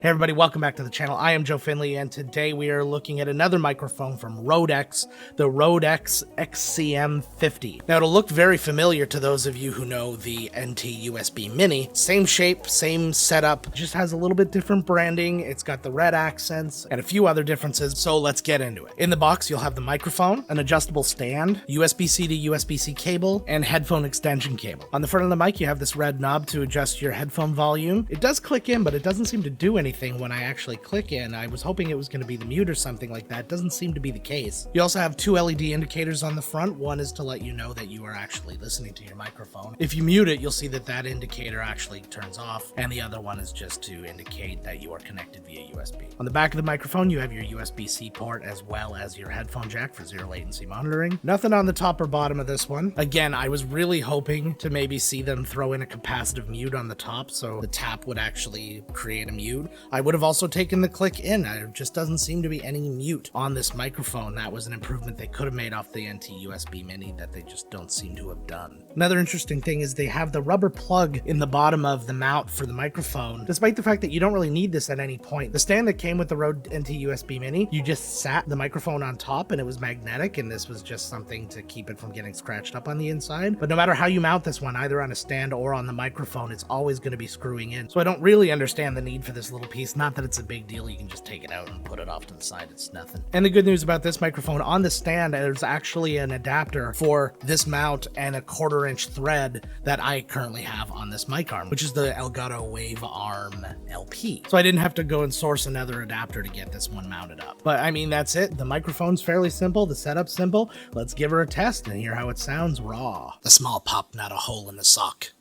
Hey everybody, welcome back to the channel. I am Joe Finley, and today we are looking at another microphone from RØDE X, the RØDE X XCM-50. Now, it'll look very familiar to those of you who know the NT-USB Mini. Same shape, same setup, just has a little bit different branding. It's got the red accents and a few other differences, so let's get into it. In the box, you'll have the microphone, an adjustable stand, USB-C to USB-C cable, and headphone extension cable. On the front of the mic, you have this red knob to adjust your headphone volume. It does click in, but it doesn't seem to do anything when I actually click in. I was hoping it was going to be the mute or something like that. Doesn't seem to be the case. You also have two LED indicators on the front. One is to let you know that you are actually listening to your microphone. If you mute it, you'll see that that indicator actually turns off, and the other one is just to indicate that you are connected via USB. On the back of the microphone, you have your USB-C port as well as your headphone jack for zero latency monitoring. Nothing on the top or bottom of this one. Again, I was really hoping to maybe see them throw in a capacitive mute on the top so the tap would actually create a mute. I would have also taken the click in. There just doesn't seem to be any mute on this microphone. That was an improvement they could have made off the NT-USB Mini that they just don't seem to have done. Another interesting thing is they have the rubber plug in the bottom of the mount for the microphone, despite the fact that you don't really need this at any point. The stand that came with the RØDE NT-USB Mini, you just sat the microphone on top and it was magnetic, and this was just something to keep it from getting scratched up on the inside. But no matter how you mount this one, either on a stand or on the microphone, it's always going to be screwing in. So I don't really understand the need for this little piece. Not that it's a big deal, you can just take it out and put it off to the side, it's nothing. And the good news about this microphone, on the stand there's actually an adapter for this mount and a 1/4 inch thread that I currently have on this mic arm, which is the Elgato Wave Arm LP. So I didn't have to go and source another adapter to get this one mounted up. But I mean, that's it. The microphone's fairly simple, the setup's simple. Let's give her a test and hear how it sounds raw. The small pop, not a hole in the sock.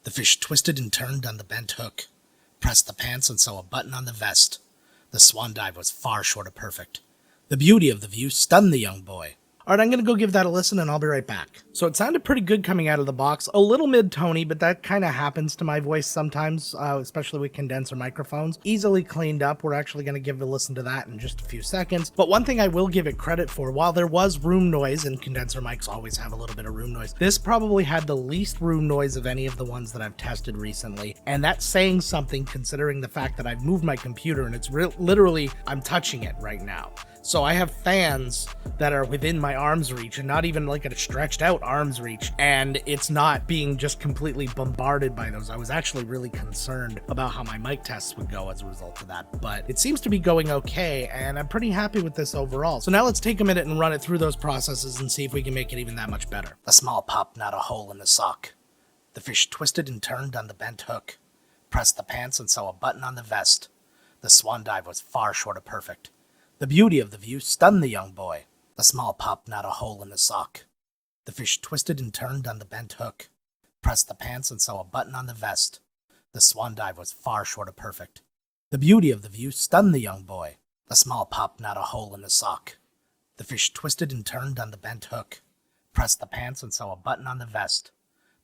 The fish twisted and turned on the bent hook. Pressed the pants and saw a button on the vest. The swan dive was far short of perfect. The beauty of the view stunned the young boy. Alright, I'm going to go give that a listen and I'll be right back. So it sounded pretty good coming out of the box. A little mid-tony, but that kind of happens to my voice sometimes, especially with condenser microphones. Easily cleaned up. We're actually going to give a listen to that in just a few seconds. But one thing I will give it credit for, while there was room noise, and condenser mics always have a little bit of room noise, this probably had the least room noise of any of the ones that I've tested recently. And that's saying something considering the fact that I've moved my computer and it's literally, I'm touching it right now. So I have fans that are within my arm's reach and not even like a stretched out arm's reach, and it's not being just completely bombarded by those. I was actually really concerned about how my mic tests would go as a result of that, but it seems to be going okay, and I'm pretty happy with this overall. So now let's take a minute and run it through those processes and see if we can make it even that much better. A small pop, not a hole in the sock. The fish twisted and turned on the bent hook. Pressed the pants and saw a button on the vest. The swan dive was far short of perfect. The beauty of the view stunned the young boy. A small pop, not a hole in the sock. The fish twisted and turned on the bent hook. Pressed the pants and saw a button on the vest. The swan dive was far short of perfect. The beauty of the view stunned the young boy. A small pop, not a hole in the sock. The fish twisted and turned on the bent hook. Pressed the pants and saw a button on the vest.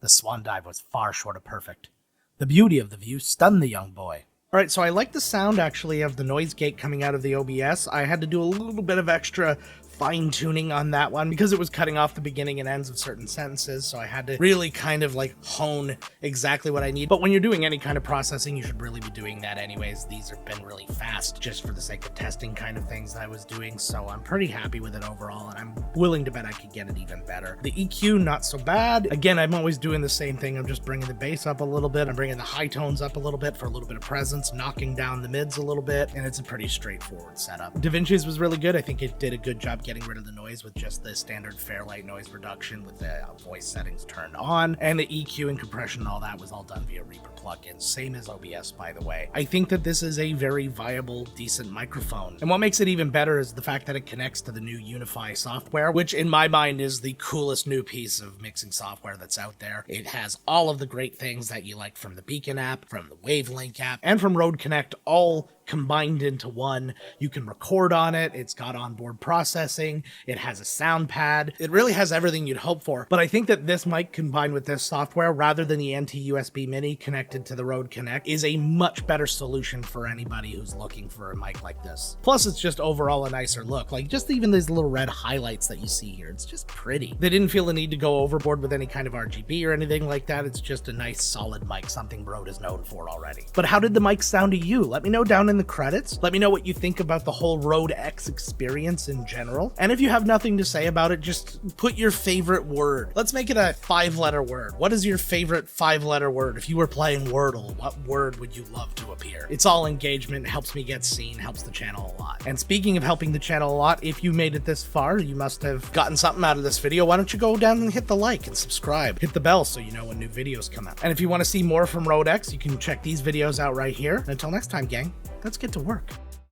The swan dive was far short of perfect. The beauty of the view stunned the young boy. Alright, so I like the sound actually of the noise gate coming out of the OBS. I had to do a little bit of extra fine-tuning on that one because it was cutting off the beginning and ends of certain sentences, so I had to really kind of like hone exactly what I need. But when you're doing any kind of processing, you should really be doing that anyways. These have been really fast just for the sake of testing kind of things that I was doing, so I'm pretty happy with it overall, and I'm willing to bet I could get it even better. The EQ, not so bad. Again, I'm always doing the same thing. I'm just bringing the bass up a little bit. I'm bringing the high tones up a little bit for a little bit of presence, knocking down the mids a little bit, and it's a pretty straightforward setup. DaVinci's was really good. I think it did a good job getting rid of the noise with just the standard Fairlight noise reduction with the voice settings turned on, and the EQ and compression and all that was all done via Reaper plugins, same as OBS, by the way. I think that this is a very viable, decent microphone, and what makes it even better is the fact that it connects to the new UNIFY software, which in my mind is the coolest new piece of mixing software that's out there. It has all of the great things that you like from the Beacon app, from the Wavelink app, and from Rode Connect, all combined into one. You can record on it. It's got onboard processing. It has a sound pad. It really has everything you'd hope for. But I think that this mic combined with this software, rather than the NT-USB Mini connected connected to the Rode Connect is a much better solution for anybody who's looking for a mic like this. Plus, it's just overall a nicer look. Like, just even these little red highlights that you see here, it's just pretty. They didn't feel the need to go overboard with any kind of RGB or anything like that. It's just a nice solid mic, something Rode is known for already. But how did the mic sound to you? Let me know down in the credits. Let me know what you think about the whole RØDE X experience in general. And if you have nothing to say about it, just put your favorite word. Let's make it a 5-letter word. What is your favorite 5-letter word? If you were playing Wordle, what word would you love to appear? It's all engagement, helps me get seen, helps the channel a lot. And speaking of helping the channel a lot, if you made it this far, you must have gotten something out of this video. Why don't you go down and hit the like and subscribe? Hit the bell so you know when new videos come out. And if you want to see more from RØDE X, you can check these videos out right here. And until next time, gang, let's get to work.